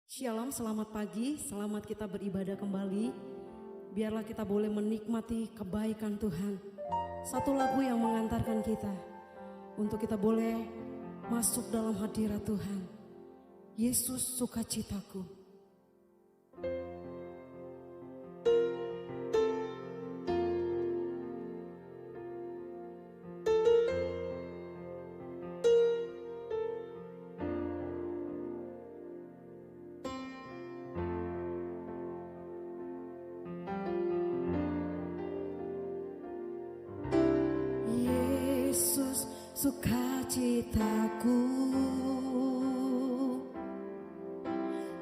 Shalom, selamat pagi, selamat kita beribadah kembali. Biarlah kita boleh menikmati kebaikan Tuhan. Satu lagu yang mengantarkan kita untuk kita boleh masuk dalam hadirat Tuhan. Yesus sukacitaku. Yesus sukacitaku,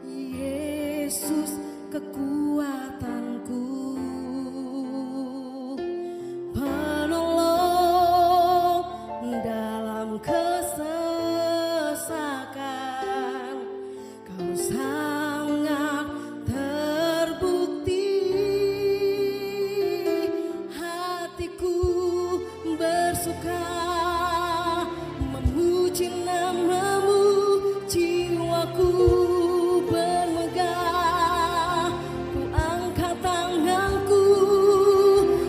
Yesus kekuatanku, penolong dalam kesesakan. Kau sangat terbukti, hatiku bersuka memuji namamu, jiwaku bermegah. Ku angkat tanganku,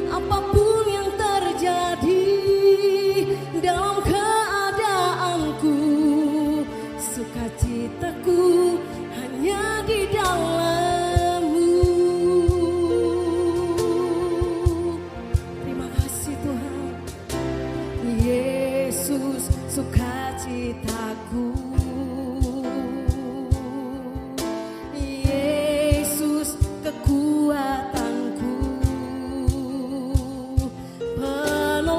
apapun yang terjadi dalam keadaanku, sukacitaku hanya di dalam-Mu. Terima kasih Tuhan. Yesus sukacitaku, Yesus kekuatanku, penolong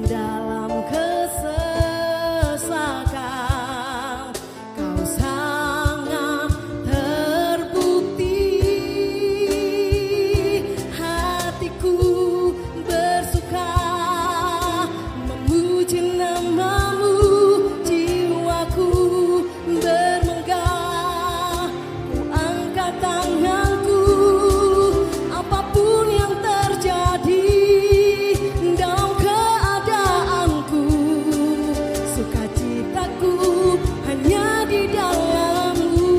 dalam kesesakan. Kau sangat terbukti, hatiku bersuka memuji namamu, jiwaku bermegah. Ku angkat tanganku, apapun yang terjadi dalam keadaanku, sukacitaku hanya di dalam-Mu.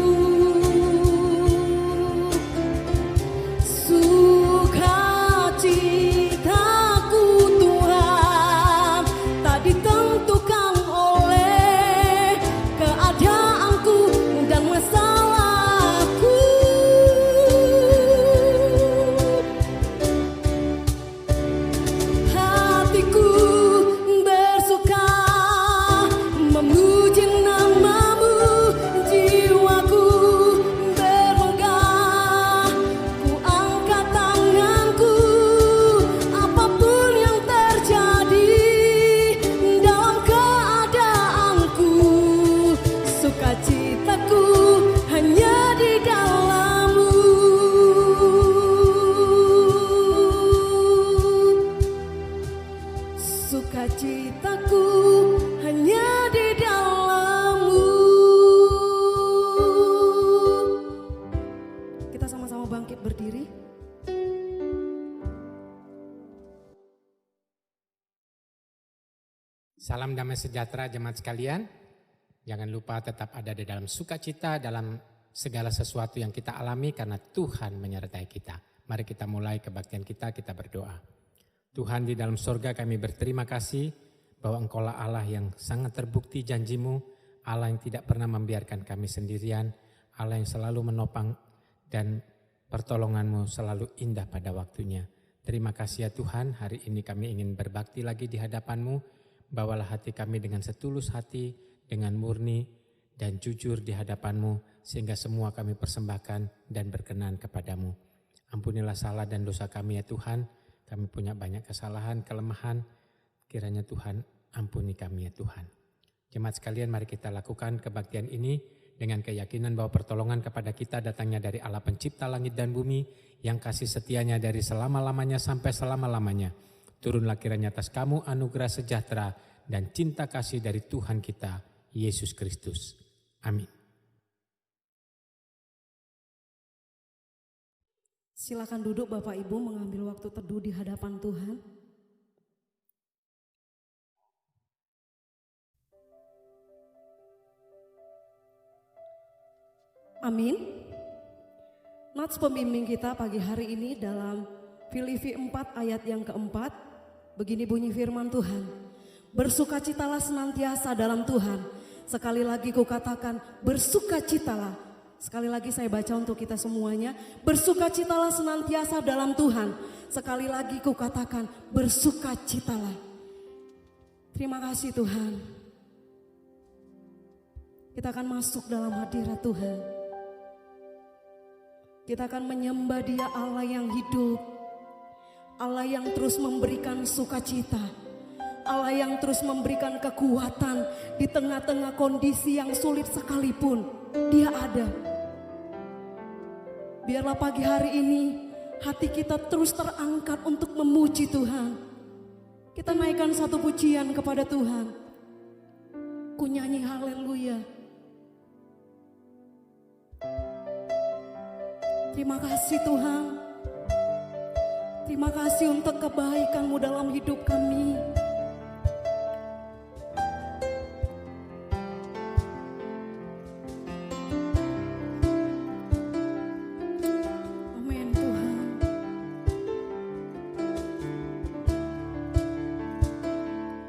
Sukacitaku Tuhan tak ditentukan oleh keadaanku dan masalahku. Hatiku bersuka memuji namamu, jiwaku bermegah. Ku angkat tanganku, apapun yang terjadi dalam keadaanku, sukacitaku hanya di dalam-Mu. Sukacitaku hanya di dalam-Mu. Kita sama-sama bangkit berdiri. Salam damai sejahtera jemaat sekalian. Jangan lupa tetap ada di dalam sukacita dalam segala sesuatu yang kita alami karena Tuhan menyertai kita. Mari kita mulai kebaktian kita berdoa. Tuhan di dalam sorga, kami berterima kasih bahwa Engkaulah Allah yang sangat terbukti janji-Mu, Allah yang tidak pernah membiarkan kami sendirian, Allah yang selalu menopang dan pertolongan-Mu selalu indah pada waktunya. Terima kasih ya Tuhan, hari ini kami ingin berbakti lagi di hadapan-Mu. Bawalah hati kami dengan setulus hati, dengan murni dan jujur di hadapan-Mu, sehingga semua kami persembahkan dan berkenan kepadamu. Ampunilah salah dan dosa kami ya Tuhan, kami punya banyak kesalahan, kelemahan, kiranya Tuhan ampuni kami ya Tuhan. Jemaat sekalian, mari kita lakukan kebaktian ini dengan keyakinan bahwa pertolongan kepada kita datangnya dari Allah pencipta langit dan bumi, yang kasih setianya dari selama-lamanya sampai selama-lamanya. Turunlah kiranya atas kamu anugerah sejahtera dan cinta kasih dari Tuhan kita, Yesus Kristus. Amin. Silakan duduk Bapak Ibu, mengambil waktu teduh di hadapan Tuhan. Amin. Nats pembimbing kita pagi hari ini dalam Filipi 4 ayat yang keempat. Begini bunyi firman Tuhan. Bersukacitalah senantiasa dalam Tuhan. Sekali lagi kukatakan bersukacitalah. Sekali lagi saya baca untuk kita semuanya. Bersukacitalah senantiasa dalam Tuhan. Sekali lagi kukatakan bersukacitalah. Terima kasih Tuhan. Kita akan masuk dalam hadirat Tuhan. Kita akan menyembah Dia, Allah yang hidup, Allah yang terus memberikan sukacita, Allah yang terus memberikan kekuatan di tengah-tengah kondisi yang sulit sekalipun. Dia ada. Biarlah pagi hari ini hati kita terus terangkat untuk memuji Tuhan. Kita naikkan satu pujian kepada Tuhan. Ku nyanyi haleluya. Terima kasih Tuhan. Terima kasih untuk kebaikan-Mu dalam hidup kami. Amin Tuhan.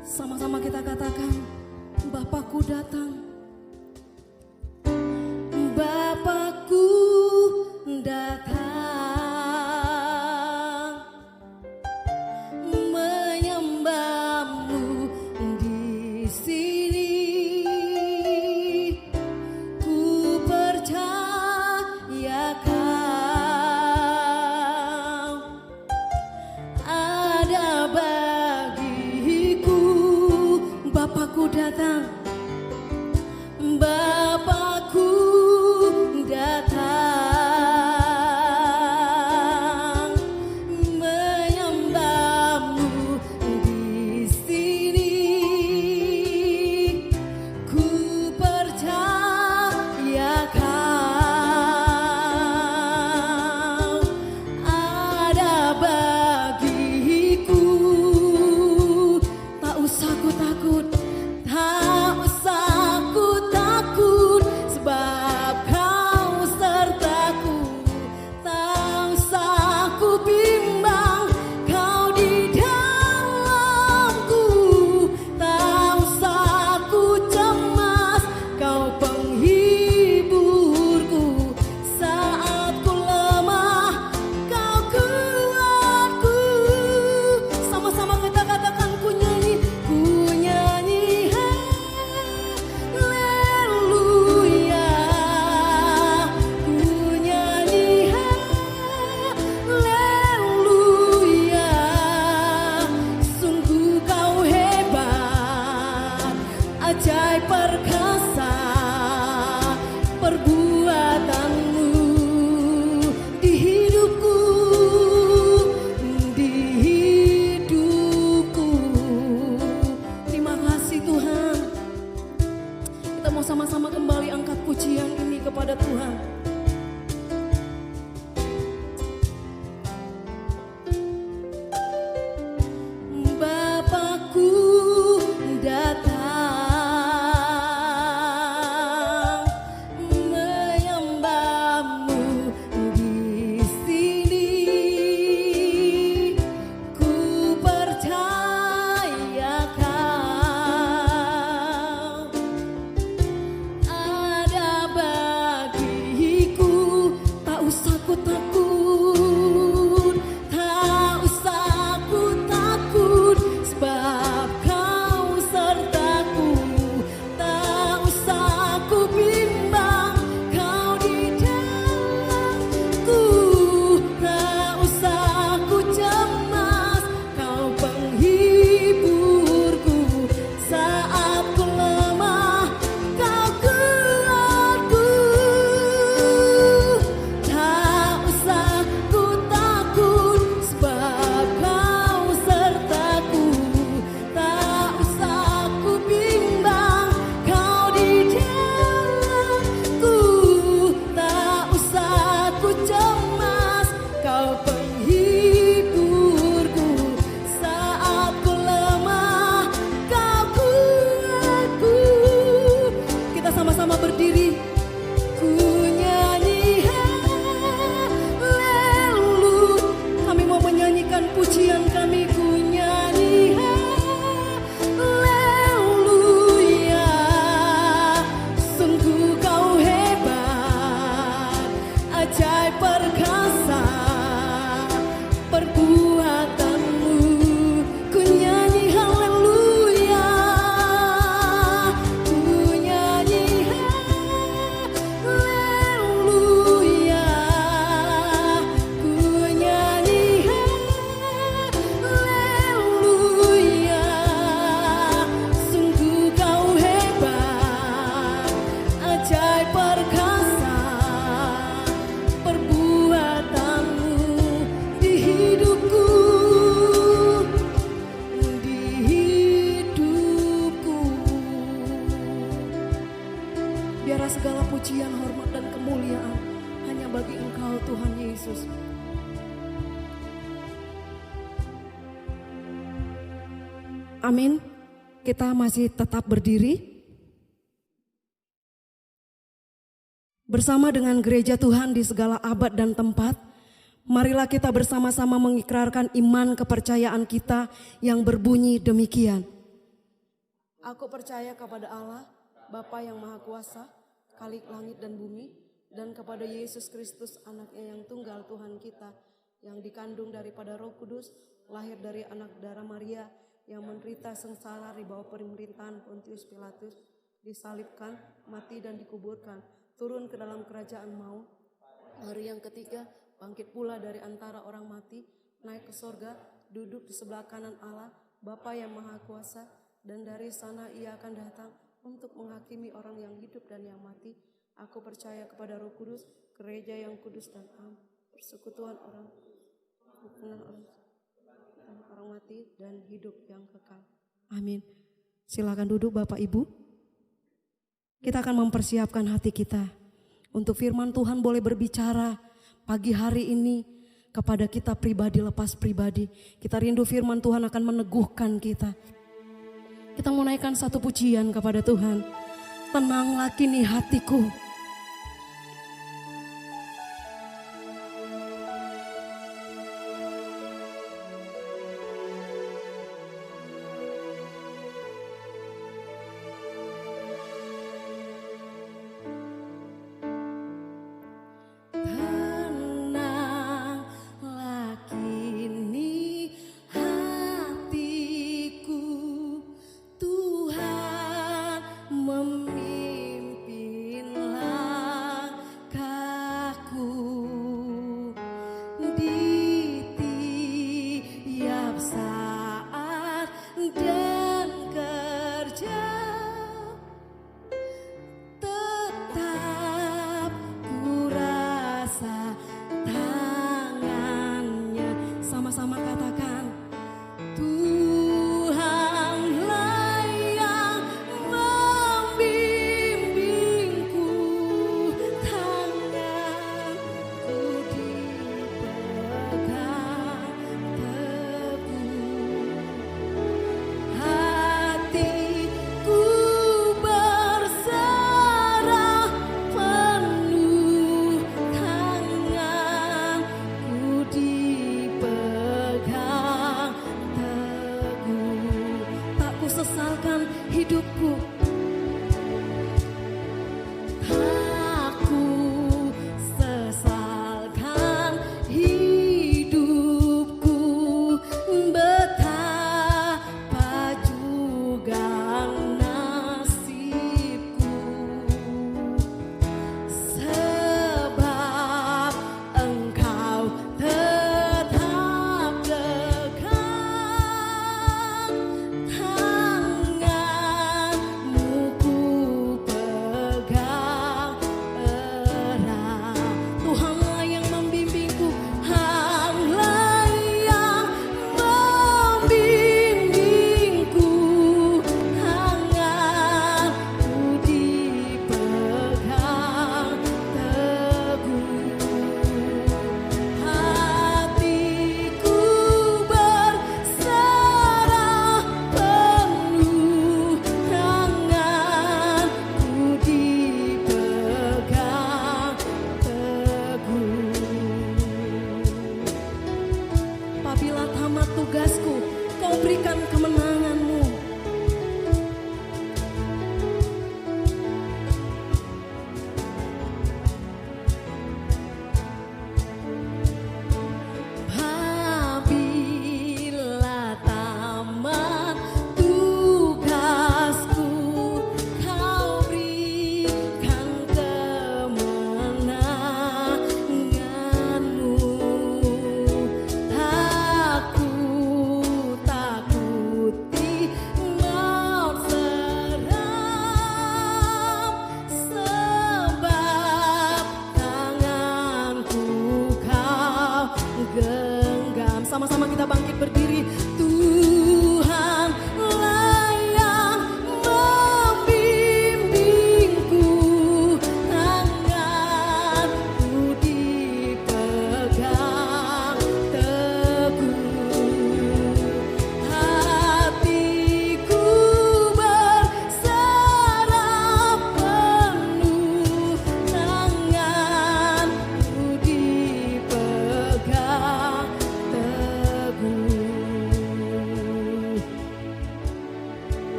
Sama-sama kita katakan, Bapakku datang. Bapakku datang menyembah-Mu di sini. Ku percaya Kau ada bagiku. Bapakku datang. Bapakku datang menyembah-Mu di sini. Ku percaya Kau ada bagiku. Tak usah ku takut, tak usah ku takut, sebab Kau sertaku. Tak usah ku bimbang, Kau di dalamku. Tak usah ku cemas, Kau penghiburku. Saat ku lemah, Kau kuatku. Sama-sama kita katakan, ku nyanyi haleluya. Ku nyanyi haleluya. Sungguh Kau hebat, ajaib perkasa perbuatan-Mu di hidupku, di hidupku. Terima kasih Tuhan. Kita mau sama-sama kembali angkat pujian ini kepada Tuhan. Bapakku datang menyembah-Mu di sini. Ku percaya Kau ada bagiku. Biarlah segala pujian, hormat dan kemuliaan hanya bagi Engkau Tuhan Yesus. Amin. Kita masih tetap berdiri bersama dengan gereja Tuhan di segala abad dan tempat. Marilah kita bersama-sama mengikrarkan iman kepercayaan kita yang berbunyi demikian. Aku percaya kepada Allah, Bapa yang Maha Kuasa, Khalik langit dan bumi, dan kepada Yesus Kristus anaknya yang tunggal Tuhan kita, yang dikandung daripada Roh Kudus, lahir dari anak darah Maria, yang menderita sengsara di bawah pemerintahan Pontius Pilatus, disalibkan, mati dan dikuburkan, turun ke dalam kerajaan maut. Hari yang ketiga bangkit pula dari antara orang mati, naik ke sorga, duduk di sebelah kanan Allah, Bapa yang Maha Kuasa, dan dari sana ia akan datang untuk menghakimi orang yang hidup dan yang mati. Aku percaya kepada Roh Kudus, gereja yang kudus dan am, persekutuan orang mati dan hidup yang kekal. Amin. Silakan duduk Bapak Ibu. Kita akan mempersiapkan hati kita untuk firman Tuhan boleh berbicara pagi hari ini kepada kita pribadi lepas pribadi. Kita rindu firman Tuhan akan meneguhkan kita. Kita mau naikkan satu pujian kepada Tuhan. Tenanglah kini hatiku. Memimpinlah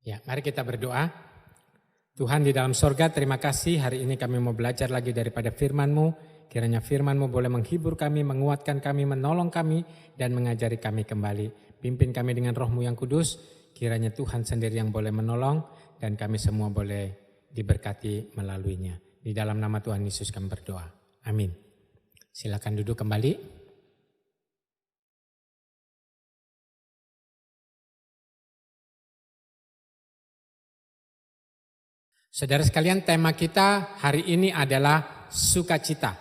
Ya, mari kita berdoa. Tuhan di dalam sorga, terima kasih hari ini kami mau belajar lagi daripada firman-Mu. Kiranya firman-Mu boleh menghibur kami, menguatkan kami, menolong kami, dan mengajari kami kembali. Pimpin kami dengan Roh-Mu yang kudus. Kiranya Tuhan sendiri yang boleh menolong, dan kami semua boleh diberkati melaluinya. Di dalam nama Tuhan Yesus kami berdoa. Amin. Silakan duduk kembali. Saudara sekalian, tema kita hari ini adalah sukacita.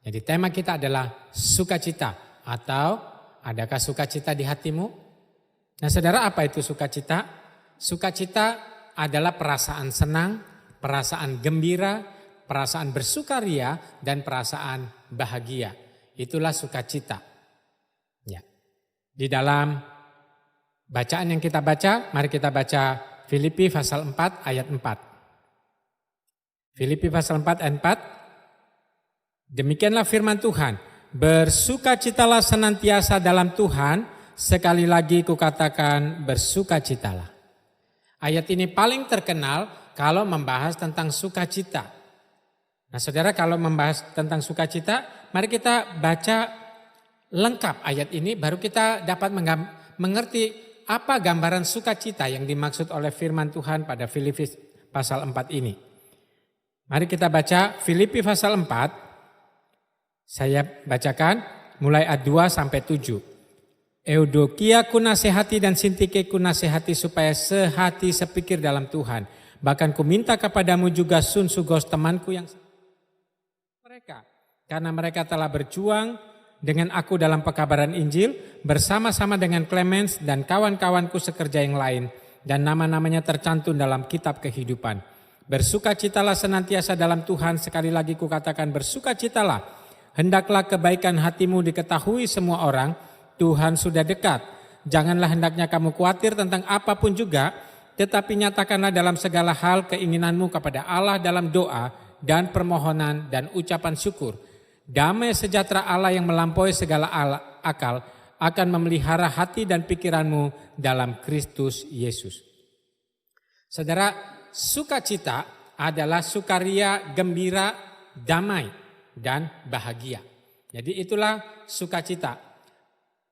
Jadi tema kita adalah sukacita, atau adakah sukacita di hatimu? Nah saudara, apa itu sukacita? Sukacita adalah perasaan senang, perasaan gembira, perasaan bersukaria, dan perasaan bahagia. Itulah sukacita. Ya. Di dalam bacaan yang kita baca, mari kita baca Filipi pasal 4 ayat 4. Filipi pasal 4 ayat 4. Demikianlah firman Tuhan. Bersukacitalah senantiasa dalam Tuhan. Sekali lagi kukatakan bersukacitalah. Ayat ini paling terkenal kalau membahas tentang sukacita. Nah saudara, kalau membahas tentang sukacita, mari kita baca lengkap ayat ini. Baru kita dapat mengerti apa gambaran sukacita yang dimaksud oleh firman Tuhan pada Filipi pasal 4 ini. Mari kita baca Filipi pasal 4, saya bacakan mulai ayat 2 sampai 7. Eudokia ku nasihati dan Sintike ku nasihati supaya sehati sepikir dalam Tuhan. Bahkan ku minta kepadamu juga Sunsugos temanku yang mereka. Karena mereka telah berjuang dengan aku dalam pekabaran Injil bersama-sama dengan Clemens dan kawan-kawanku sekerja yang lain. Dan nama-namanya tercantum dalam kitab kehidupan. Bersukacitalah senantiasa dalam Tuhan, sekali lagi kukatakan bersukacitalah. Hendaklah kebaikan hatimu diketahui semua orang, Tuhan sudah dekat. Janganlah hendaknya kamu khawatir tentang apapun juga, tetapi nyatakanlah dalam segala hal keinginanmu kepada Allah dalam doa dan permohonan dan ucapan syukur. Damai sejahtera Allah yang melampaui segala akal akan memelihara hati dan pikiranmu dalam Kristus Yesus. Saudara, sukacita adalah sukaria, gembira, damai, dan bahagia. Jadi itulah sukacita.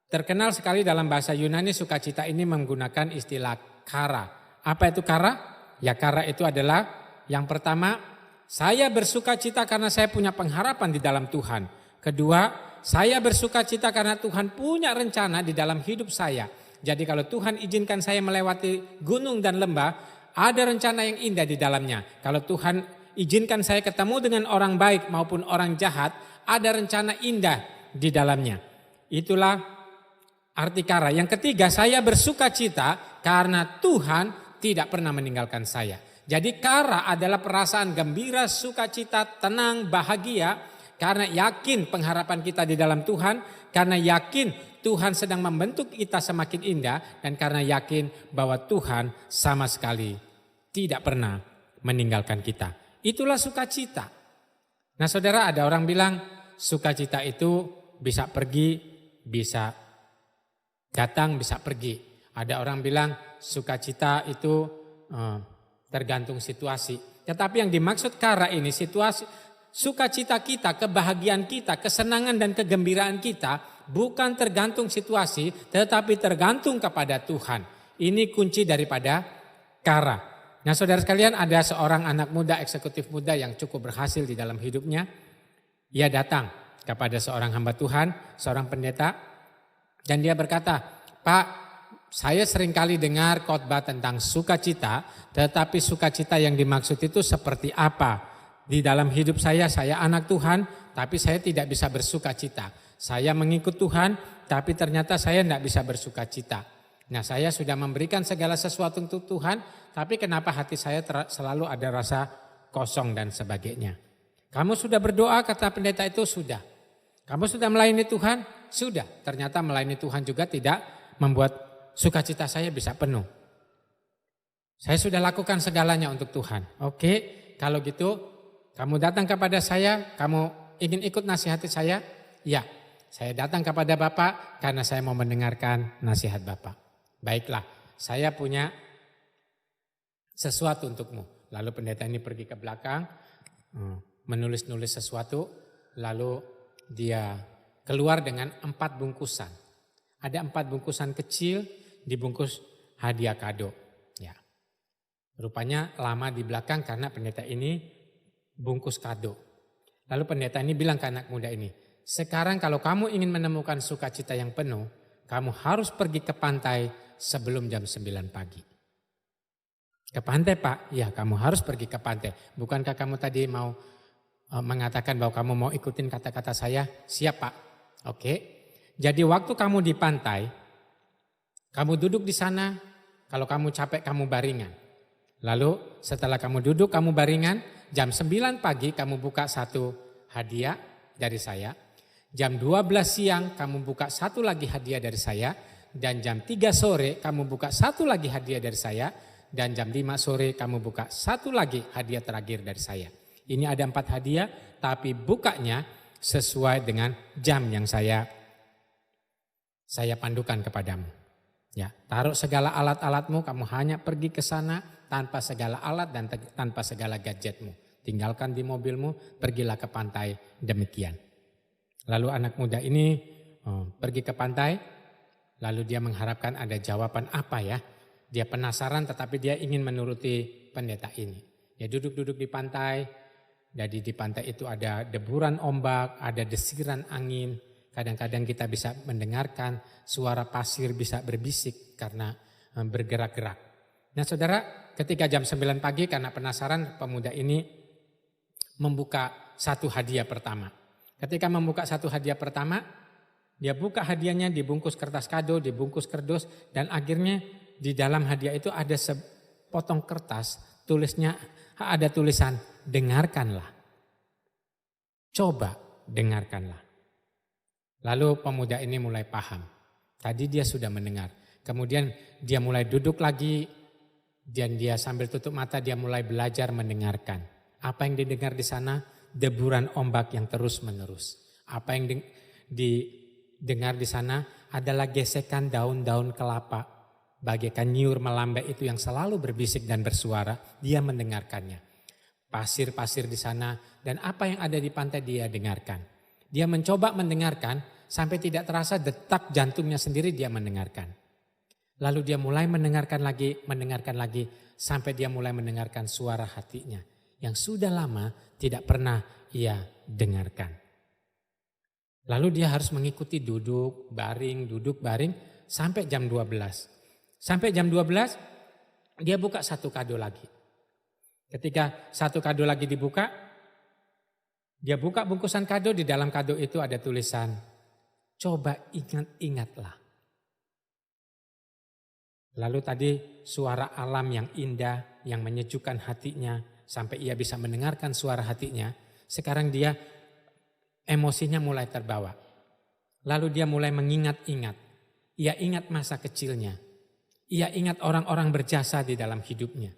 Terkenal sekali dalam bahasa Yunani sukacita ini menggunakan istilah kara. Apa itu kara? Ya kara itu adalah yang pertama, saya bersukacita karena saya punya pengharapan di dalam Tuhan. Kedua, saya bersukacita karena Tuhan punya rencana di dalam hidup saya. Jadi kalau Tuhan izinkan saya melewati gunung dan lembah, ada rencana yang indah di dalamnya. Kalau Tuhan izinkan saya ketemu dengan orang baik maupun orang jahat, ada rencana indah di dalamnya. Itulah arti kara. Yang ketiga, saya bersukacita karena Tuhan tidak pernah meninggalkan saya. Jadi kara adalah perasaan gembira, sukacita, tenang, bahagia. Karena yakin pengharapan kita di dalam Tuhan. Karena yakin Tuhan sedang membentuk kita semakin indah. Dan karena yakin bahwa Tuhan sama sekali tidak pernah meninggalkan kita. Itulah sukacita. Nah saudara, ada orang bilang sukacita itu bisa pergi, bisa datang, bisa pergi. Ada orang bilang sukacita itu tergantung situasi. Tetapi yang dimaksud kara ini situasi, sukacita kita, kebahagiaan kita, kesenangan dan kegembiraan kita bukan tergantung situasi, tetapi tergantung kepada Tuhan. Ini kunci daripada kara. Nah saudara sekalian, ada seorang anak muda, eksekutif muda yang cukup berhasil di dalam hidupnya. Ia datang kepada seorang hamba Tuhan, seorang pendeta. Dan dia berkata, Pak, saya seringkali dengar khotbah tentang sukacita, tetapi sukacita yang dimaksud itu seperti apa? Di dalam hidup saya anak Tuhan, tapi saya tidak bisa bersukacita. Saya mengikut Tuhan, tapi ternyata saya tidak bisa bersukacita. Nah saya sudah memberikan segala sesuatu untuk Tuhan, tapi kenapa hati saya selalu ada rasa kosong dan sebagainya. Kamu sudah berdoa, kata pendeta itu, sudah. Kamu sudah melayani Tuhan? Sudah. Ternyata melayani Tuhan juga tidak membuat sukacita saya bisa penuh. Saya sudah lakukan segalanya untuk Tuhan. Oke, kalau gitu kamu datang kepada saya, kamu ingin ikut nasihati saya? Ya, saya datang kepada Bapak karena saya mau mendengarkan nasihat Bapak. Baiklah, saya punya sesuatu untukmu. Lalu pendeta ini pergi ke belakang, menulis-nulis sesuatu, lalu dia keluar dengan 4 bungkusan. Ada 4 bungkusan kecil dibungkus hadiah kado. Ya. Rupanya lama di belakang karena pendeta ini bungkus kado. Lalu pendeta ini bilang ke anak muda ini, sekarang kalau kamu ingin menemukan sukacita yang penuh, kamu harus pergi ke pantai sebelum jam 9 pagi. Ke pantai Pak? Ya, kamu harus pergi ke pantai. Bukankah kamu tadi mau mengatakan bahwa kamu mau ikutin kata-kata saya? Siap Pak. Oke. Jadi waktu kamu di pantai, kamu duduk di sana, kalau kamu capek kamu baringan. Lalu setelah kamu duduk kamu baringan, jam 9 pagi kamu buka satu hadiah dari saya. Jam 12 siang kamu buka satu lagi hadiah dari saya. Dan jam 3 sore kamu buka satu lagi hadiah dari saya. Dan jam 5 sore kamu buka satu lagi hadiah terakhir dari saya. Ini ada 4 hadiah tapi bukanya sesuai dengan jam yang saya pandukan kepadamu. Ya, taruh segala alat-alatmu, kamu hanya pergi ke sana tanpa segala alat dan tanpa segala gadgetmu. Tinggalkan di mobilmu, pergilah ke pantai demikian. Lalu anak muda ini pergi ke pantai, lalu dia mengharapkan ada jawaban apa ya. Dia penasaran tetapi dia ingin menuruti pendeta ini. Dia duduk-duduk di pantai, jadi di pantai itu ada deburan ombak, ada desiran angin. Kadang-kadang kita bisa mendengarkan suara pasir bisa berbisik karena bergerak-gerak. Nah saudara, ketika jam 9 pagi karena penasaran pemuda ini membuka satu hadiah pertama. Ketika membuka satu hadiah pertama, dia buka hadiahnya dibungkus kertas kado, dibungkus kerdus, dan akhirnya di dalam hadiah itu ada sepotong kertas, ada tulisan, dengarkanlah. Coba dengarkanlah. Lalu pemuda ini mulai paham. Tadi dia sudah mendengar. Kemudian dia mulai duduk lagi, dan dia sambil tutup mata dia mulai belajar mendengarkan. Apa yang didengar di sana? Deburan ombak yang terus menerus. Apa yang didengar di sana adalah gesekan daun-daun kelapa. Bagaikan nyiur melambai itu yang selalu berbisik dan bersuara, dia mendengarkannya. Pasir-pasir di sana dan apa yang ada di pantai dia dengarkan. Dia mencoba mendengarkan sampai tidak terasa detak jantungnya sendiri dia mendengarkan. Lalu dia mulai mendengarkan lagi sampai dia mulai mendengarkan suara hatinya. Yang sudah lama tidak pernah ia dengarkan. Lalu dia harus mengikuti duduk baring sampai jam 12. Sampai jam 12 dia buka satu kado lagi. Ketika satu kado lagi dibuka, dia buka bungkusan kado, di dalam kado itu ada tulisan, coba ingat-ingatlah. Lalu tadi suara alam yang indah, yang menyejukkan hatinya, sampai ia bisa mendengarkan suara hatinya, sekarang dia emosinya mulai terbawa. Lalu dia mulai mengingat-ingat. Ia ingat masa kecilnya. Ia ingat orang-orang berjasa di dalam hidupnya.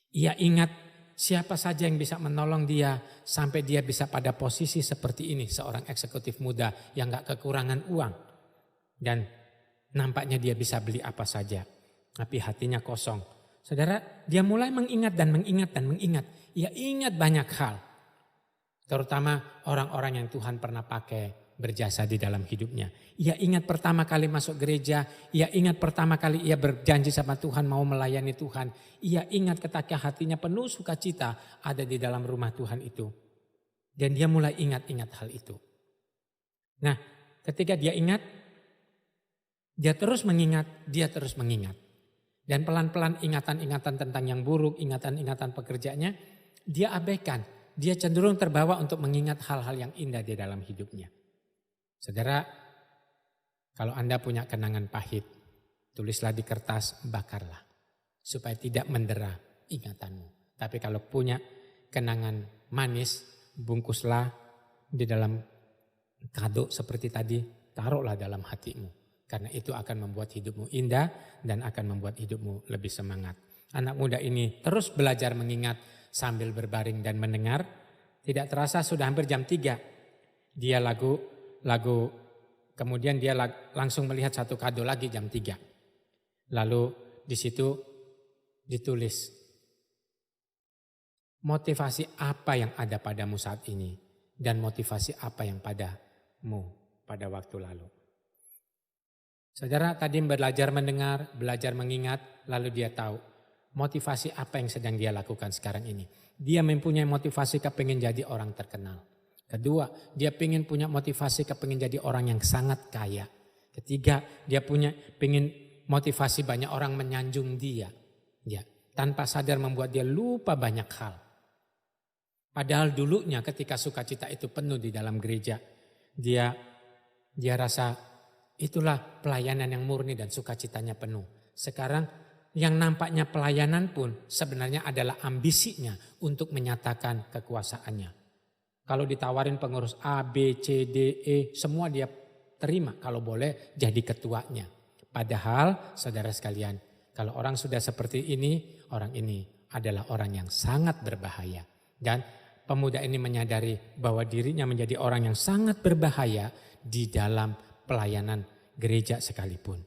Ia ingat siapa saja yang bisa menolong dia sampai dia bisa pada posisi seperti ini. Seorang eksekutif muda yang gak kekurangan uang. Dan nampaknya dia bisa beli apa saja. Tapi hatinya kosong. Saudara, dia mulai mengingat dan mengingat. Ia ingat banyak hal. Terutama orang-orang yang Tuhan pernah pakai berjasa di dalam hidupnya. Ia ingat pertama kali masuk gereja. Ia ingat pertama kali ia berjanji sama Tuhan mau melayani Tuhan. Ia ingat ketika hatinya penuh sukacita ada di dalam rumah Tuhan itu. Dan dia mulai ingat-ingat hal itu. Nah, ketika dia ingat, dia terus mengingat. Dan pelan-pelan ingatan-ingatan tentang yang buruk, ingatan-ingatan pekerjaannya, dia abaikan. Dia cenderung terbawa untuk mengingat hal-hal yang indah di dalam hidupnya. Saudara, kalau Anda punya kenangan pahit, tulislah di kertas, bakarlah. Supaya tidak mendera ingatanmu. Tapi kalau punya kenangan manis, bungkuslah di dalam kado seperti tadi, taruhlah dalam hatimu. Karena itu akan membuat hidupmu indah dan akan membuat hidupmu lebih semangat. Anak muda ini terus belajar mengingat sambil berbaring dan mendengar. Tidak terasa sudah hampir jam 3. Dia kemudian dia langsung melihat satu kado lagi jam 3. Lalu di situ ditulis motivasi apa yang ada padamu saat ini dan motivasi apa yang padamu pada waktu lalu. Saudara tadi belajar mendengar, belajar mengingat, lalu dia tahu motivasi apa yang sedang dia lakukan sekarang ini. Dia mempunyai motivasi kepingin jadi orang terkenal. Kedua, dia pengen punya motivasi kepingin jadi orang yang sangat kaya. Ketiga, dia pengen motivasi banyak orang menyanjung dia. Ya, tanpa sadar membuat dia lupa banyak hal. Padahal dulunya ketika sukacita itu penuh di dalam gereja, dia rasa itulah pelayanan yang murni dan sukacitanya penuh. Sekarang yang nampaknya pelayanan pun sebenarnya adalah ambisinya untuk menyatakan kekuasaannya. Kalau ditawarin pengurus A, B, C, D, E, semua dia terima kalau boleh jadi ketuanya. Padahal saudara sekalian, kalau orang sudah seperti ini, orang ini adalah orang yang sangat berbahaya. Dan pemuda ini menyadari bahwa dirinya menjadi orang yang sangat berbahaya di dalam pelayanan gereja sekalipun.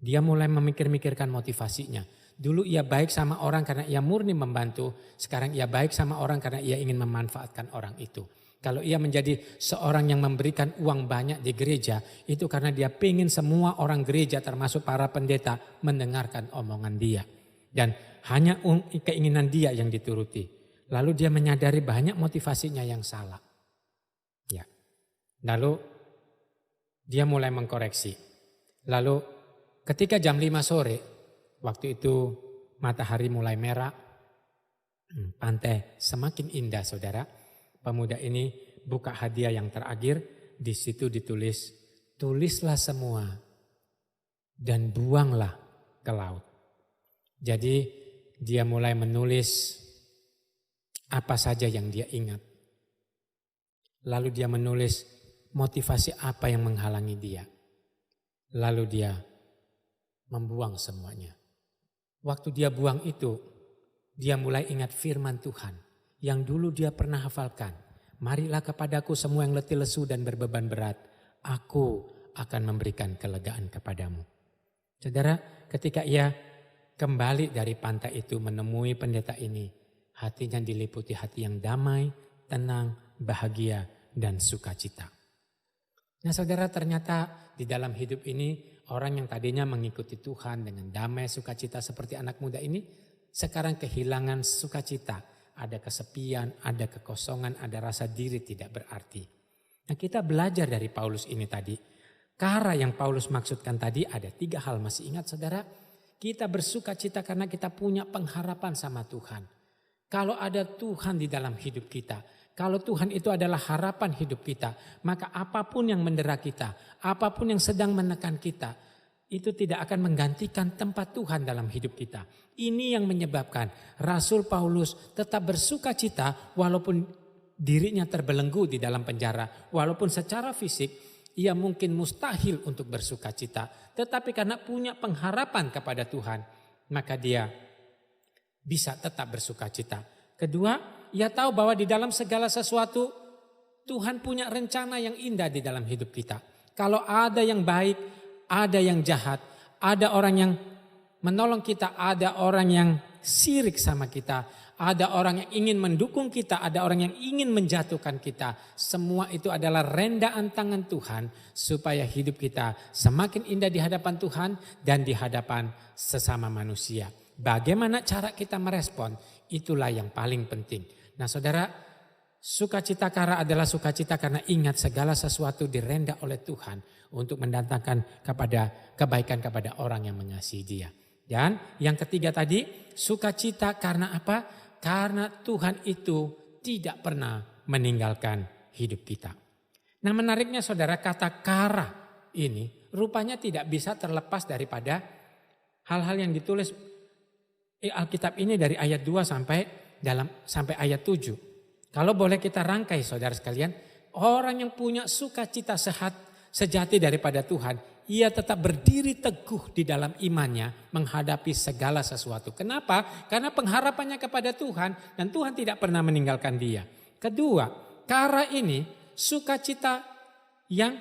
Dia mulai memikir-mikirkan motivasinya. Dulu ia baik sama orang karena ia murni membantu. Sekarang ia baik sama orang karena ia ingin memanfaatkan orang itu. Kalau ia menjadi seorang yang memberikan uang banyak di gereja, itu karena dia pengen semua orang gereja termasuk para pendeta mendengarkan omongan dia. Dan hanya keinginan dia yang dituruti. Lalu dia menyadari banyak motivasinya yang salah. Ya. Lalu dia mulai mengkoreksi. Lalu ketika jam 5 sore, waktu itu matahari mulai merah, pantai semakin indah saudara. Pemuda ini buka hadiah yang terakhir, di situ ditulis, tulislah semua dan buanglah ke laut. Jadi dia mulai menulis apa saja yang dia ingat. Lalu dia menulis motivasi apa yang menghalangi dia. Lalu dia membuang semuanya. Waktu dia buang itu, dia mulai ingat firman Tuhan yang dulu dia pernah hafalkan. Marilah kepadaku semua yang letih lesu dan berbeban berat. Aku akan memberikan kelegaan kepadamu. Saudara, ketika ia kembali dari pantai itu menemui pendeta ini, hatinya diliputi hati yang damai, tenang, bahagia, dan sukacita. Nah saudara, ternyata di dalam hidup ini orang yang tadinya mengikuti Tuhan dengan damai sukacita seperti anak muda ini, sekarang kehilangan sukacita. Ada kesepian, ada kekosongan, ada rasa diri tidak berarti. Nah kita belajar dari Paulus ini tadi. Kara yang Paulus maksudkan tadi ada 3 hal, masih ingat saudara? Kita bersukacita karena kita punya pengharapan sama Tuhan. Kalau ada Tuhan di dalam hidup kita, kalau Tuhan itu adalah harapan hidup kita, maka apapun yang mendera kita, apapun yang sedang menekan kita, itu tidak akan menggantikan tempat Tuhan dalam hidup kita. Ini yang menyebabkan Rasul Paulus tetap bersukacita walaupun dirinya terbelenggu di dalam penjara. Walaupun secara fisik ia mungkin mustahil untuk bersukacita. Tetapi karena punya pengharapan kepada Tuhan, maka dia bisa tetap bersukacita. Kedua, ia tahu bahwa di dalam segala sesuatu Tuhan punya rencana yang indah di dalam hidup kita. Kalau ada yang baik, ada yang jahat, ada orang yang menolong kita, ada orang yang sirik sama kita, ada orang yang ingin mendukung kita, ada orang yang ingin menjatuhkan kita. Semua itu adalah rendaan tangan Tuhan supaya hidup kita semakin indah di hadapan Tuhan dan di hadapan sesama manusia. Bagaimana cara kita merespon? Itulah yang paling penting. Nah saudara, sukacita kara adalah sukacita karena ingat segala sesuatu direnda oleh Tuhan untuk mendatangkan kebaikan kepada orang yang mengasihi dia. Dan yang ketiga tadi, sukacita karena apa? Karena Tuhan itu tidak pernah meninggalkan hidup kita. Nah menariknya saudara, kata kara ini rupanya tidak bisa terlepas daripada hal-hal yang ditulis Alkitab ini dari ayat 2 sampai ayat 7. Kalau boleh kita rangkai saudara sekalian, orang yang punya sukacita sejati daripada Tuhan, ia tetap berdiri teguh di dalam imannya menghadapi segala sesuatu. Kenapa? Karena pengharapannya kepada Tuhan dan Tuhan tidak pernah meninggalkan dia. Kedua, kara ini sukacita yang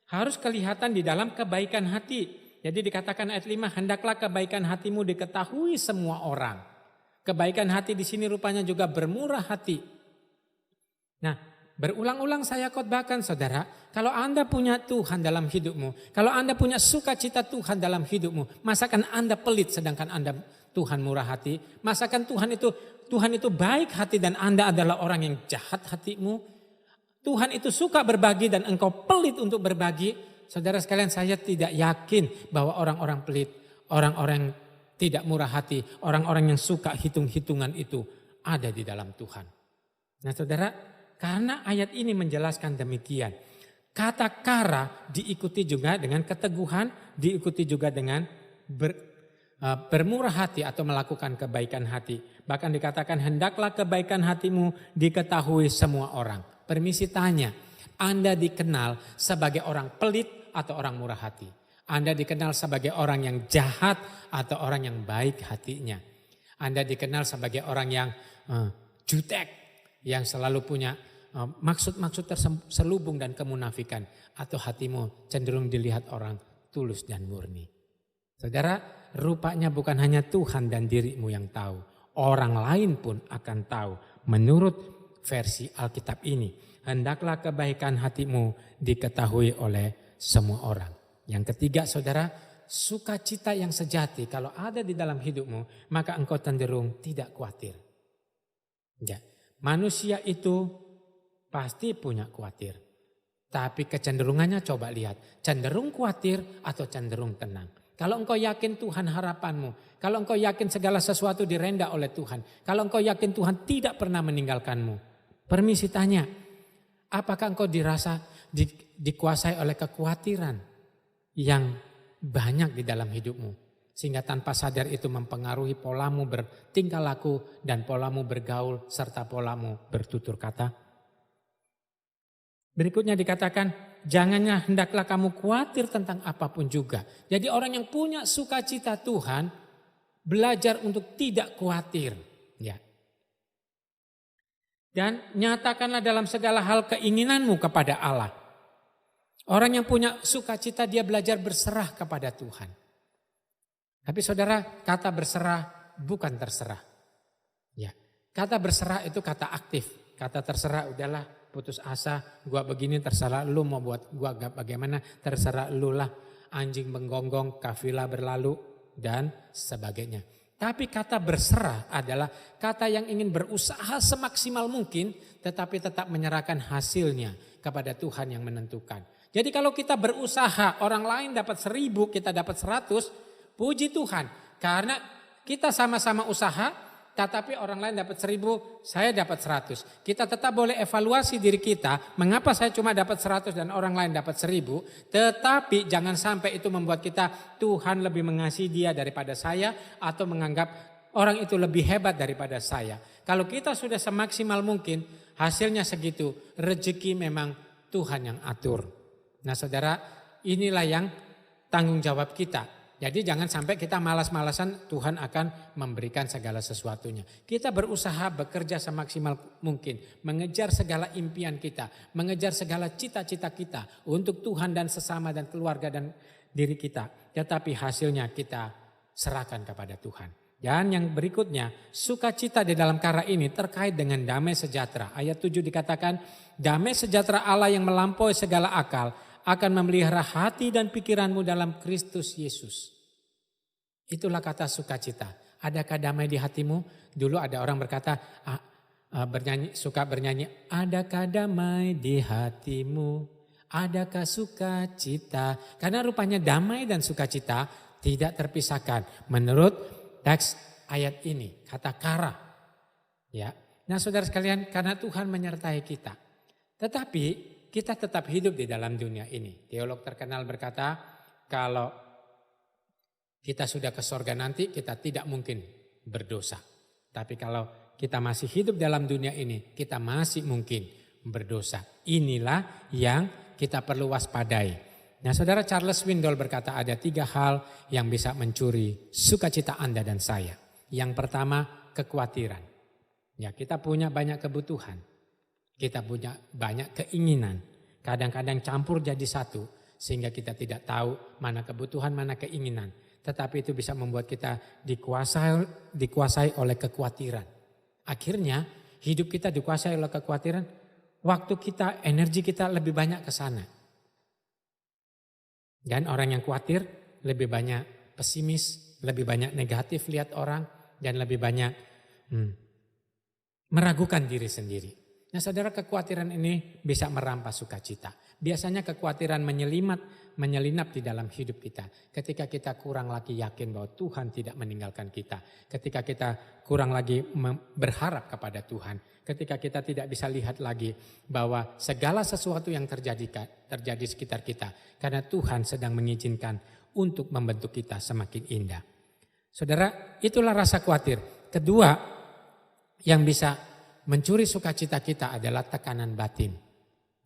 harus kelihatan di dalam kebaikan hati. Jadi dikatakan ayat 5, hendaklah kebaikan hatimu diketahui semua orang. Kebaikan hati di sini rupanya juga bermurah hati. Nah, berulang-ulang saya khotbahkan saudara, kalau Anda punya Tuhan dalam hidupmu, kalau Anda punya sukacita Tuhan dalam hidupmu, masakan Anda pelit sedangkan Anda Tuhan murah hati? Masakan Tuhan itu baik hati dan Anda adalah orang yang jahat hatimu? Tuhan itu suka berbagi dan engkau pelit untuk berbagi. Saudara sekalian, saya tidak yakin bahwa orang-orang pelit, orang-orang tidak murah hati, orang-orang yang suka hitung-hitungan itu ada di dalam Tuhan. Nah saudara, karena ayat ini menjelaskan demikian. Kata kara diikuti juga dengan keteguhan, diikuti juga dengan bermurah hati atau melakukan kebaikan hati. Bahkan dikatakan hendaklah kebaikan hatimu diketahui semua orang. Permisi tanya, Anda dikenal sebagai orang pelit atau orang murah hati? Anda dikenal sebagai orang yang jahat atau orang yang baik hatinya? Anda dikenal sebagai orang yang jutek, yang selalu punya maksud-maksud terselubung dan kemunafikan? Atau hatimu cenderung dilihat orang tulus dan murni? Saudara, rupanya bukan hanya Tuhan dan dirimu yang tahu. Orang lain pun akan tahu menurut versi Alkitab ini. Hendaklah kebaikan hatimu diketahui oleh semua orang. Yang ketiga saudara, sukacita yang sejati kalau ada di dalam hidupmu, maka engkau cenderung tidak khawatir. Ya, manusia itu pasti punya khawatir. Tapi kecenderungannya coba lihat, cenderung khawatir atau cenderung tenang. Kalau engkau yakin Tuhan harapanmu, kalau engkau yakin segala sesuatu direndah oleh Tuhan, kalau engkau yakin Tuhan tidak pernah meninggalkanmu, permisi tanya, apakah engkau dikuasai oleh kekhawatiran yang banyak di dalam hidupmu, sehingga tanpa sadar itu mempengaruhi polamu bertingkah laku dan polamu bergaul serta polamu bertutur kata? Berikutnya dikatakan, jangannya hendaklah kamu khawatir tentang apapun juga. Jadi orang yang punya sukacita Tuhan belajar untuk tidak khawatir. Ya. Dan nyatakanlah dalam segala hal keinginanmu kepada Allah. Orang yang punya sukacita dia belajar berserah kepada Tuhan. Tapi saudara, kata berserah bukan terserah. Ya, kata berserah itu kata aktif. Kata terserah udahlah putus asa, gua begini terserah lu mau buat gua bagaimana terserah lu lah. Anjing menggonggong, kafilah berlalu dan sebagainya. Tapi kata berserah adalah kata yang ingin berusaha semaksimal mungkin tetapi tetap menyerahkan hasilnya kepada Tuhan yang menentukan. Jadi kalau kita berusaha orang lain dapat 1000 kita dapat 100, puji Tuhan. Karena kita sama-sama usaha tetapi orang lain dapat 1000 saya dapat 100. Kita tetap boleh evaluasi diri kita mengapa saya cuma dapat 100 dan orang lain dapat 1000. Tetapi jangan sampai itu membuat kita Tuhan lebih mengasihi dia daripada saya atau menganggap orang itu lebih hebat daripada saya. Kalau kita sudah semaksimal mungkin hasilnya segitu, rezeki memang Tuhan yang atur. Nah saudara, inilah yang tanggung jawab kita. Jadi jangan sampai kita malas-malasan Tuhan akan memberikan segala sesuatunya. Kita berusaha bekerja semaksimal mungkin. Mengejar segala impian kita. Mengejar segala cita-cita kita. Untuk Tuhan dan sesama dan keluarga dan diri kita. Tetapi hasilnya kita serahkan kepada Tuhan. Dan yang berikutnya, sukacita di dalam kara ini terkait dengan damai sejahtera. Ayat 7 dikatakan, damai sejahtera Allah yang melampaui segala akal akan memelihara hati dan pikiranmu dalam Kristus Yesus. Itulah kata sukacita. Adakah damai di hatimu? Dulu ada orang berkata, suka bernyanyi, adakah damai di hatimu? Adakah sukacita? Karena rupanya damai dan sukacita tidak terpisahkan. Menurut teks ayat ini, kata kara. Ya. Nah saudara sekalian, karena Tuhan menyertai kita. Tetapi kita tetap hidup di dalam dunia ini. Teolog terkenal berkata, kalau kita sudah ke sorga nanti, kita tidak mungkin berdosa. Tapi kalau kita masih hidup dalam dunia ini, kita masih mungkin berdosa. Inilah yang kita perlu waspadai. Nah saudara, Charles Swindoll berkata ada 3 hal yang bisa mencuri sukacita Anda dan saya. Yang pertama, kekhawatiran. Ya, kita punya banyak kebutuhan. Kita punya banyak keinginan. Kadang-kadang campur jadi satu. Sehingga kita tidak tahu mana kebutuhan, mana keinginan. Tetapi itu bisa membuat kita dikuasai oleh kekhawatiran. Akhirnya hidup kita dikuasai oleh kekhawatiran. Waktu kita, energi kita lebih banyak ke sana. Dan orang yang khawatir lebih banyak pesimis, lebih banyak negatif lihat orang, dan lebih banyak meragukan diri sendiri. Nah saudara, kekhawatiran ini bisa merampas sukacita. Biasanya kekhawatiran menyelinap di dalam hidup kita. Ketika kita kurang lagi yakin bahwa Tuhan tidak meninggalkan kita. Ketika kita kurang lagi berharap kepada Tuhan. Ketika kita tidak bisa lihat lagi bahwa segala sesuatu yang terjadi sekitar kita. Karena Tuhan sedang mengizinkan untuk membentuk kita semakin indah. Saudara, itulah rasa khawatir. Kedua, yang bisa mencuri sukacita kita adalah tekanan batin.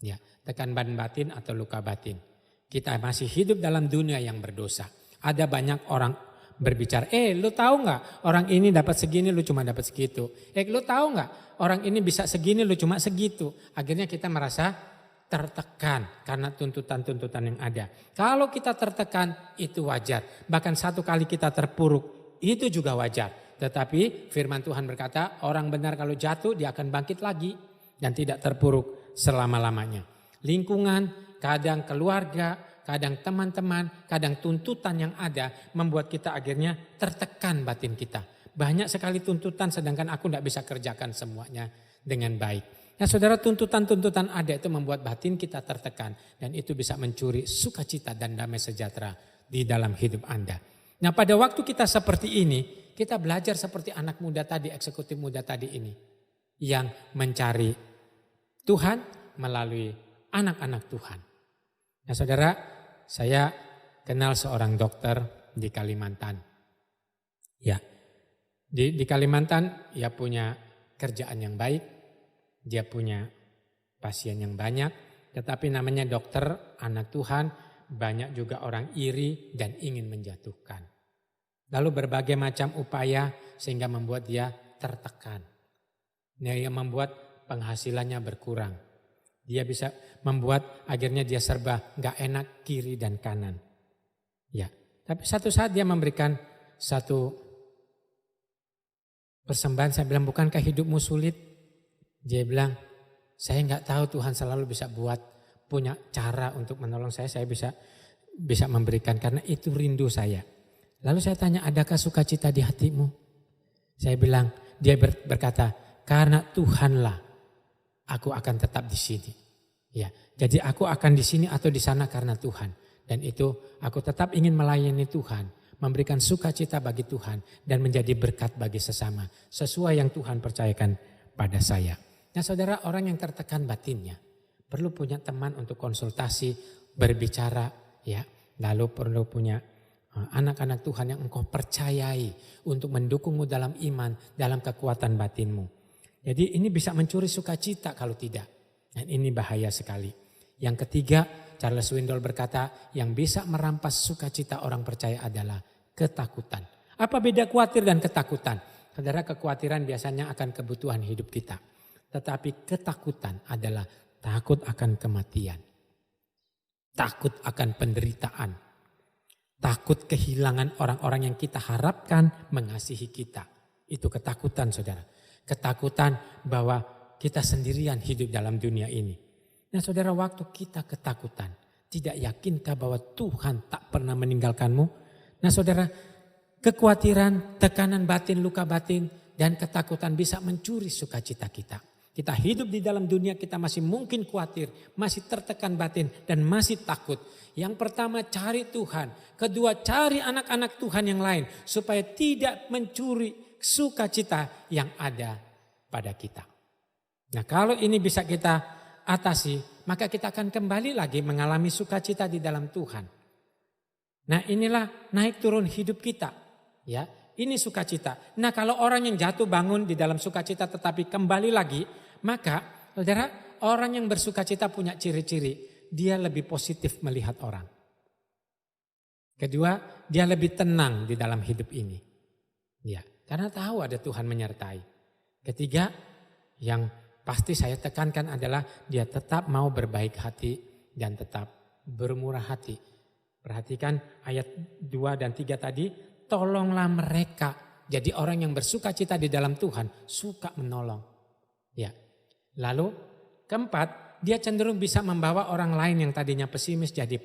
Ya, tekanan batin atau luka batin. Kita masih hidup dalam dunia yang berdosa. Ada banyak orang berbicara, lu tahu nggak orang ini dapat segini, lu cuma dapat segitu. Lu tahu nggak orang ini bisa segini, lu cuma segitu. Akhirnya kita merasa tertekan karena tuntutan-tuntutan yang ada. Kalau kita tertekan itu wajar. Bahkan satu kali kita terpuruk itu juga wajar. Tetapi firman Tuhan berkata orang benar kalau jatuh dia akan bangkit lagi dan tidak terpuruk selama-lamanya. Lingkungan, kadang keluarga, kadang teman-teman, kadang tuntutan yang ada membuat kita akhirnya tertekan batin kita. Banyak sekali tuntutan sedangkan aku tidak bisa kerjakan semuanya dengan baik. Nah saudara, tuntutan-tuntutan ada itu membuat batin kita tertekan dan itu bisa mencuri sukacita dan damai sejahtera di dalam hidup Anda. Nah pada waktu kita seperti ini, kita belajar seperti anak muda tadi, eksekutif muda tadi ini. Yang mencari Tuhan melalui anak-anak Tuhan. Nah saudara, saya kenal seorang dokter di Kalimantan. Ya, di Kalimantan dia punya kerjaan yang baik, dia punya pasien yang banyak. Tetapi namanya dokter, anak Tuhan, banyak juga orang iri dan ingin menjatuhkan. Lalu berbagai macam upaya sehingga membuat dia tertekan. Dia membuat penghasilannya berkurang. Dia bisa membuat akhirnya dia serba gak enak kiri dan kanan. Ya, tapi satu saat dia memberikan satu persembahan. Saya bilang, bukankah hidupmu sulit? Dia bilang, saya gak tahu Tuhan selalu bisa punya cara untuk menolong saya bisa memberikan karena itu rindu saya. Lalu saya tanya, adakah sukacita di hatimu? Saya bilang, dia berkata, karena Tuhanlah aku akan tetap di sini. Ya, jadi aku akan di sini atau di sana karena Tuhan. Dan itu aku tetap ingin melayani Tuhan, memberikan sukacita bagi Tuhan dan menjadi berkat bagi sesama. Sesuai yang Tuhan percayakan pada saya. Nah saudara, orang yang tertekan batinnya perlu punya teman untuk konsultasi, berbicara, ya. Lalu perlu punya anak-anak Tuhan yang engkau percayai untuk mendukungmu dalam iman, dalam kekuatan batinmu. Jadi ini bisa mencuri sukacita kalau tidak. Dan ini bahaya sekali. Yang ketiga, Charles Swindoll berkata, yang bisa merampas sukacita orang percaya adalah ketakutan. Apa beda khawatir dan ketakutan? Saudara, kekhawatiran biasanya akan kebutuhan hidup kita. Tetapi ketakutan adalah takut akan kematian. Takut akan penderitaan. Takut kehilangan orang-orang yang kita harapkan mengasihi kita. Itu ketakutan saudara. Ketakutan bahwa kita sendirian hidup dalam dunia ini. Nah saudara, waktu kita ketakutan, tidak yakinkah bahwa Tuhan tak pernah meninggalkanmu? Nah saudara, kekhawatiran, tekanan batin, luka batin, dan ketakutan bisa mencuri sukacita kita. Kita hidup di dalam dunia, kita masih mungkin khawatir, masih tertekan batin dan masih takut. Yang pertama cari Tuhan, kedua cari anak-anak Tuhan yang lain supaya tidak mencuri sukacita yang ada pada kita. Nah kalau ini bisa kita atasi, maka kita akan kembali lagi mengalami sukacita di dalam Tuhan. Nah inilah naik turun hidup kita, ya. Ini sukacita. Nah kalau orang yang jatuh bangun di dalam sukacita tetapi kembali lagi, maka saudara, orang yang bersukacita punya ciri-ciri. Dia lebih positif melihat orang. Kedua, dia lebih tenang di dalam hidup ini. Ya, karena tahu ada Tuhan menyertai. Ketiga, yang pasti saya tekankan adalah dia tetap mau berbaik hati dan tetap bermurah hati. Perhatikan ayat 2 dan 3 tadi, tolonglah mereka. Jadi orang yang bersuka cita di dalam Tuhan suka menolong. Ya. Lalu keempat, dia cenderung bisa membawa orang lain yang tadinya pesimis jadi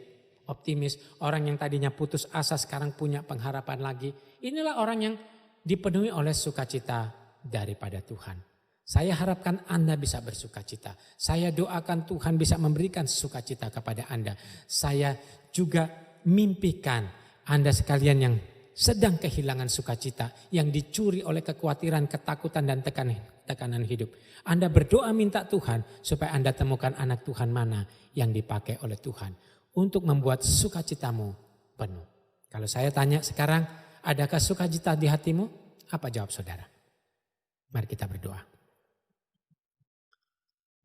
optimis. Orang yang tadinya putus asa sekarang punya pengharapan lagi. Inilah orang yang dipenuhi oleh sukacita daripada Tuhan. Saya harapkan Anda bisa bersuka cita. Saya doakan Tuhan bisa memberikan sukacita kepada Anda. Saya juga mimpikan Anda sekalian yang sedang kehilangan sukacita, yang dicuri oleh kekhawatiran, ketakutan dan tekanan hidup. Anda berdoa minta Tuhan supaya Anda temukan anak Tuhan mana yang dipakai oleh Tuhan untuk membuat sukacitamu penuh. Kalau saya tanya sekarang, adakah sukacita di hatimu? Apa jawab saudara? Mari kita berdoa.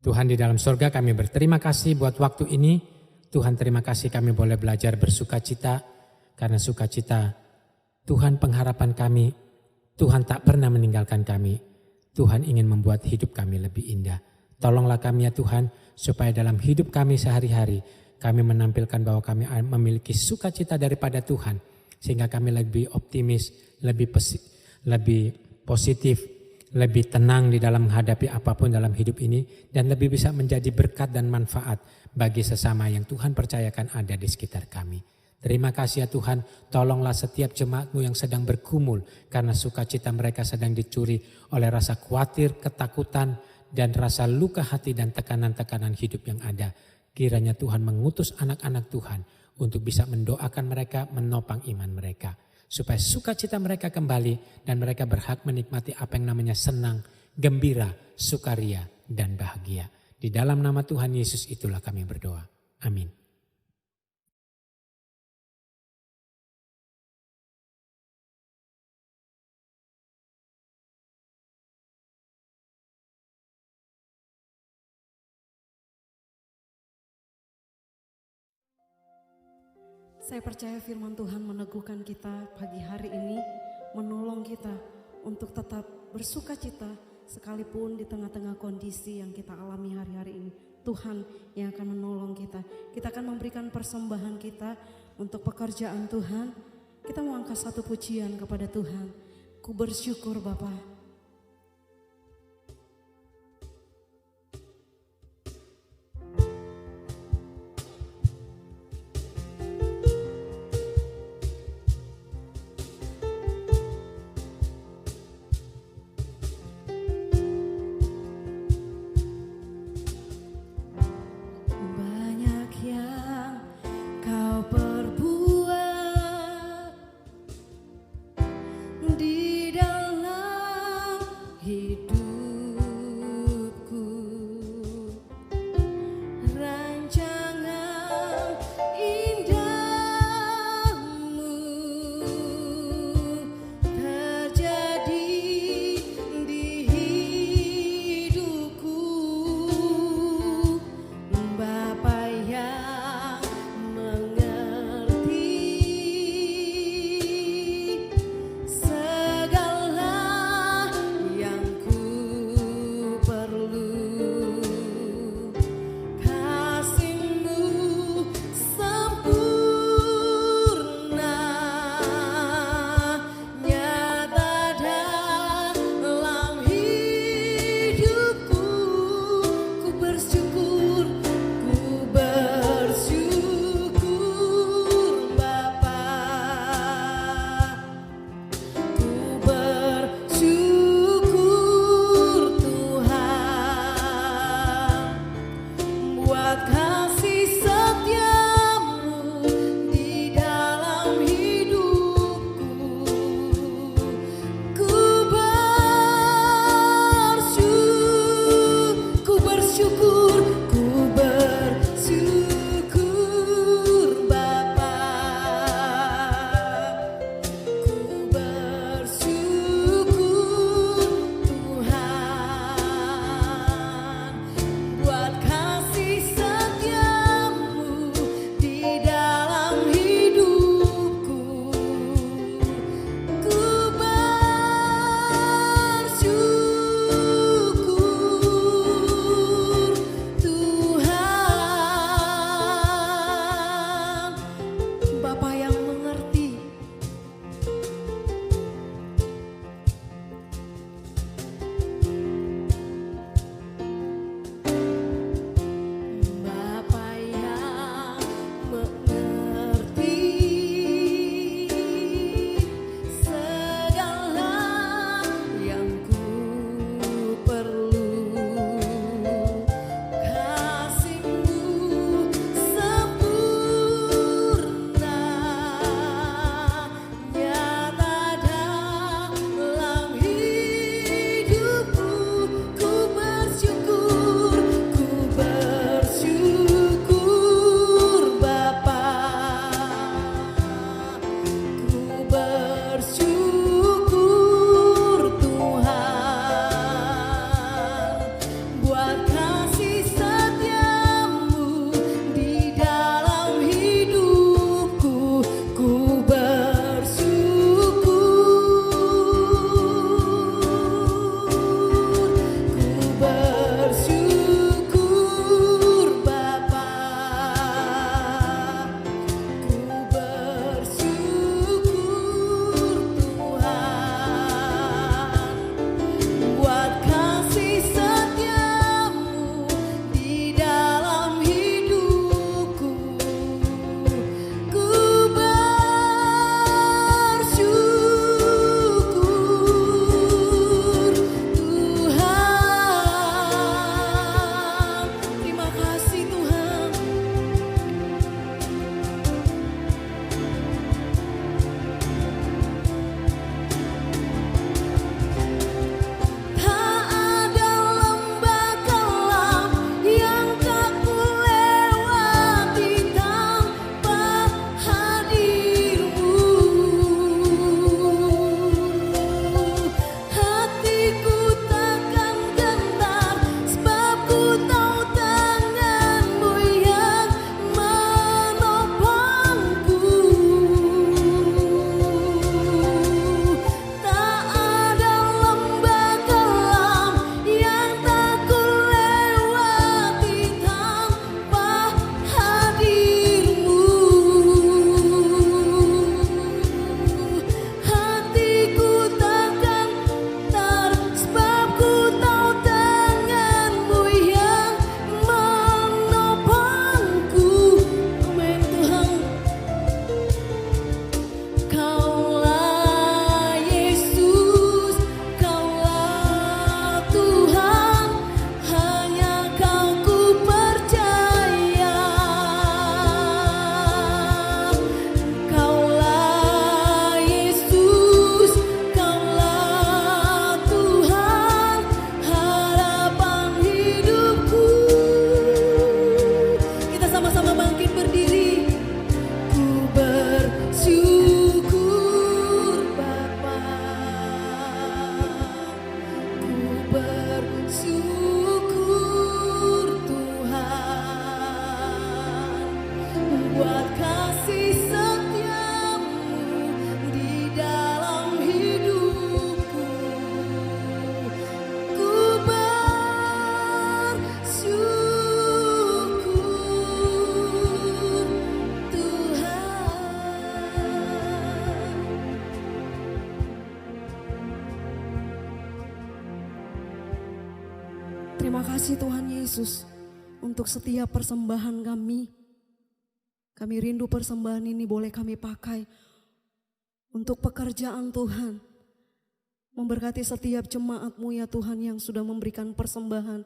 Tuhan di dalam surga, kami berterima kasih buat waktu ini. Tuhan, terima kasih kami boleh belajar bersukacita. Karena sukacita Tuhan pengharapan kami. Tuhan tak pernah meninggalkan kami. Tuhan ingin membuat hidup kami lebih indah. Tolonglah kami ya Tuhan, supaya dalam hidup kami sehari-hari kami menampilkan bahwa kami memiliki sukacita daripada Tuhan. Sehingga kami lebih optimis, lebih positif, lebih tenang di dalam menghadapi apapun dalam hidup ini, dan lebih bisa menjadi berkat dan manfaat bagi sesama yang Tuhan percayakan ada di sekitar kami. Terima kasih ya Tuhan, tolonglah setiap jemaat-Mu yang sedang bergumul karena sukacita mereka sedang dicuri oleh rasa khawatir, ketakutan, dan rasa luka hati dan tekanan-tekanan hidup yang ada. Kiranya Tuhan mengutus anak-anak Tuhan untuk bisa mendoakan mereka, menopang iman mereka. Supaya sukacita mereka kembali dan mereka berhak menikmati apa yang namanya senang, gembira, sukaria, dan bahagia. Di dalam nama Tuhan Yesus itulah kami berdoa. Amin. Saya percaya firman Tuhan meneguhkan kita pagi hari ini, menolong kita untuk tetap bersuka cita sekalipun di tengah-tengah kondisi yang kita alami hari-hari ini. Tuhan yang akan menolong kita. Kita akan memberikan persembahan kita untuk pekerjaan Tuhan. Kita mau angkat satu pujian kepada Tuhan. Ku bersyukur Bapa. Di dalam kasih Tuhan Yesus untuk setiap persembahan kami. Kami rindu persembahan ini boleh kami pakai untuk pekerjaan Tuhan. Memberkati setiap jemaat-Mu ya Tuhan yang sudah memberikan persembahan.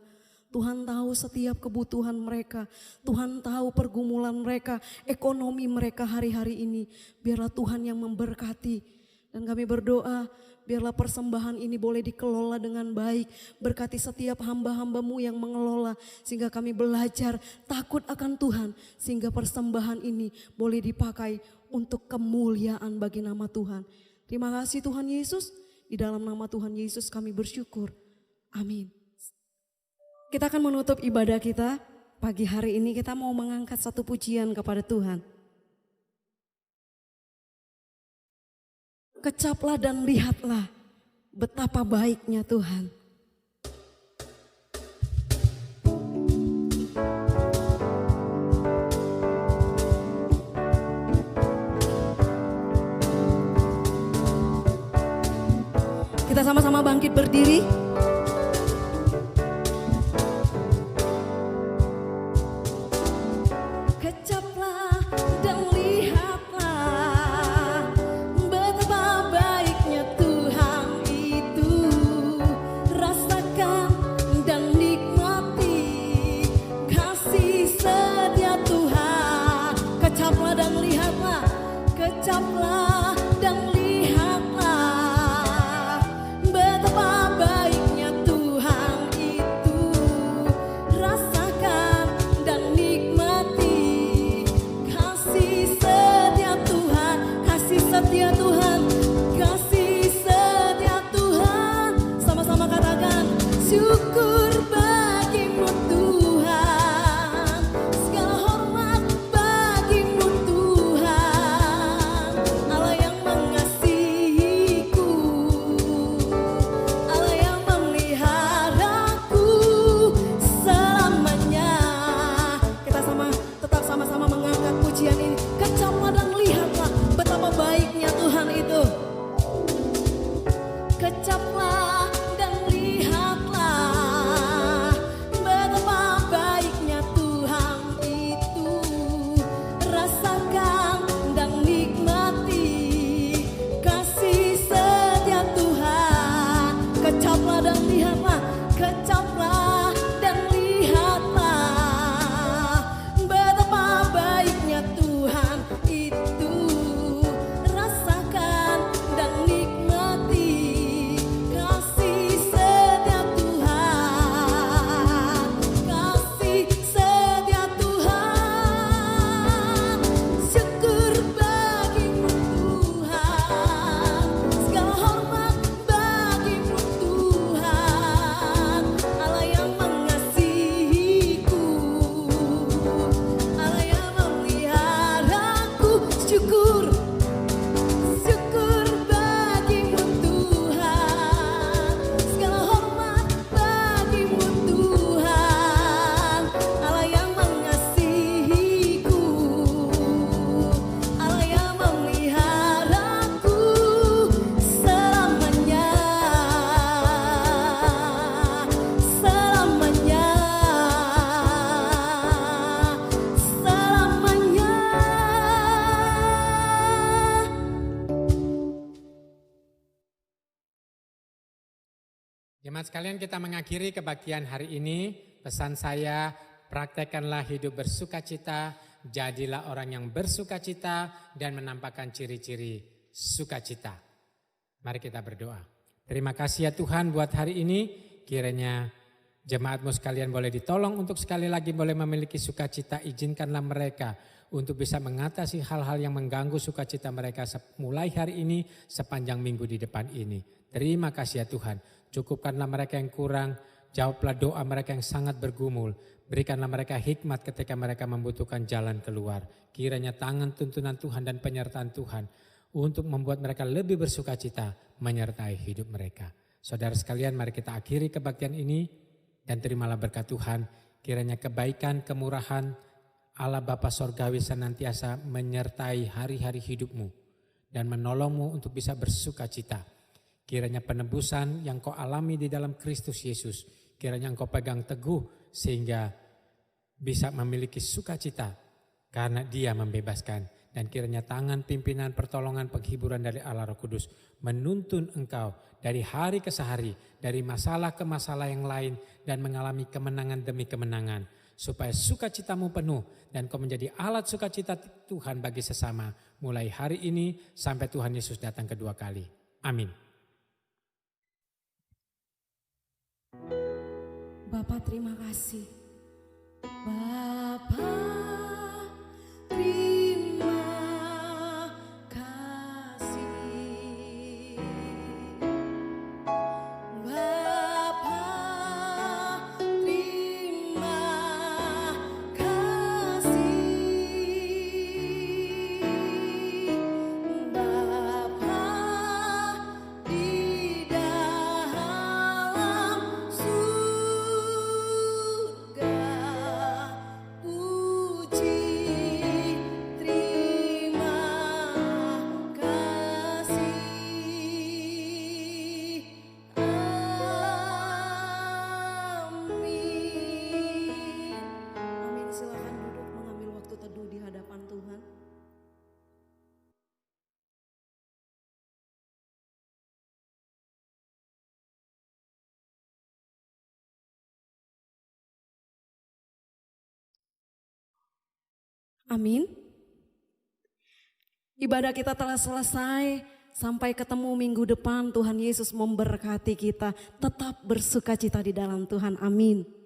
Tuhan tahu setiap kebutuhan mereka. Tuhan tahu pergumulan mereka, ekonomi mereka hari-hari ini. Biarlah Tuhan yang memberkati. Dan kami berdoa, biarlah persembahan ini boleh dikelola dengan baik. Berkati setiap hamba-hamba-Mu yang mengelola. Sehingga kami belajar takut akan Tuhan. Sehingga persembahan ini boleh dipakai untuk kemuliaan bagi nama Tuhan. Terima kasih Tuhan Yesus. Di dalam nama Tuhan Yesus kami bersyukur. Amin. Kita akan menutup ibadah kita. Pagi hari ini kita mau mengangkat satu pujian kepada Tuhan. Kecaplah dan lihatlah betapa baiknya Tuhan. Kita sama-sama bangkit berdiri. Kecaplah dan lihatlah betapa baiknya Tuhan itu. Rasakan dan nikmati kasih setia Tuhan. Kecaplah dan lihatlah, kecaplah dan lihatlah betapa baiknya Tuhan itu. Rasakan dan nikmati kasih setia Tuhan, kasih setia Tuhan, kasih setia Tuhan. Sama-sama katakan, syukur bagimu Tuhan, segala hormat bagimu Tuhan, Allah yang mengasihiku, Allah yang memeliharaku selamanya. Kita tetap sama-sama mengangkat pujian ini. Kecaplah dan lihatlah betapa baiknya Tuhan itu. Kecaplah dan lihatlah betapa baiknya Tuhan itu. Rasakan dan nikmati kasih setia Tuhan. Kecaplah dan lihatlah, kecaplah dan lihatlah betapa baiknya Tuhan itu. Rasakan dan nikmati kasih setia Tuhan, kasih setia Tuhan. Syukur bagimu Tuhan, segala hormat bagimu Tuhan, Allah yang mengasihiku, Allah yang memeliharaku. Syukur, syukur bagimu Tuhan, segala hormat bagimu Tuhan, Allah yang mengasihiku, Allah yang memeliharaku selamanya, selamanya, selamanya. Jemaat sekalian, kita mengakhiri kebaktian hari ini. Pesan saya, praktekkanlah hidup bersukacita, jadilah orang yang bersukacita dan menampakkan ciri-ciri sukacita. Mari kita berdoa. Terima kasih ya Tuhan buat hari ini. Kiranya jemaat-Mu sekalian boleh ditolong untuk sekali lagi boleh memiliki sukacita. Izinkanlah mereka untuk bisa mengatasi hal-hal yang mengganggu sukacita mereka mulai hari ini sepanjang minggu di depan ini. Terima kasih ya Tuhan. Cukupkanlah mereka yang kurang, jawablah doa mereka yang sangat bergumul. Berikanlah mereka hikmat ketika mereka membutuhkan jalan keluar. Kiranya tangan tuntunan Tuhan dan penyertaan Tuhan untuk membuat mereka lebih bersukacita menyertai hidup mereka. Saudara sekalian, mari kita akhiri kebaktian ini dan terimalah berkat Tuhan. Kiranya kebaikan, kemurahan Allah Bapa Sorgawi senantiasa menyertai hari-hari hidupmu dan menolongmu untuk bisa bersukacita. Kiranya penebusan yang kau alami di dalam Kristus Yesus, kiranya Engkau pegang teguh sehingga bisa memiliki sukacita karena Dia membebaskan. Dan kiranya tangan pimpinan pertolongan penghiburan dari Allah Roh Kudus menuntun engkau dari hari ke hari, dari masalah ke masalah yang lain dan mengalami kemenangan demi kemenangan. Supaya sukacitamu penuh dan kau menjadi alat sukacita Tuhan bagi sesama mulai hari ini sampai Tuhan Yesus datang kedua kali. Amin. Bapak terima kasih. Bapak terima kasih. Bapak terima kasih. Bapak di dalam surga, puji terima kasih. Amin. Amin. Silakan duduk mengambil waktu teduh di hadapan Tuhan. Amin. Ibadah kita telah selesai. Sampai ketemu minggu depan, Tuhan Yesus memberkati kita. Tetap bersukacita di dalam Tuhan. Amin.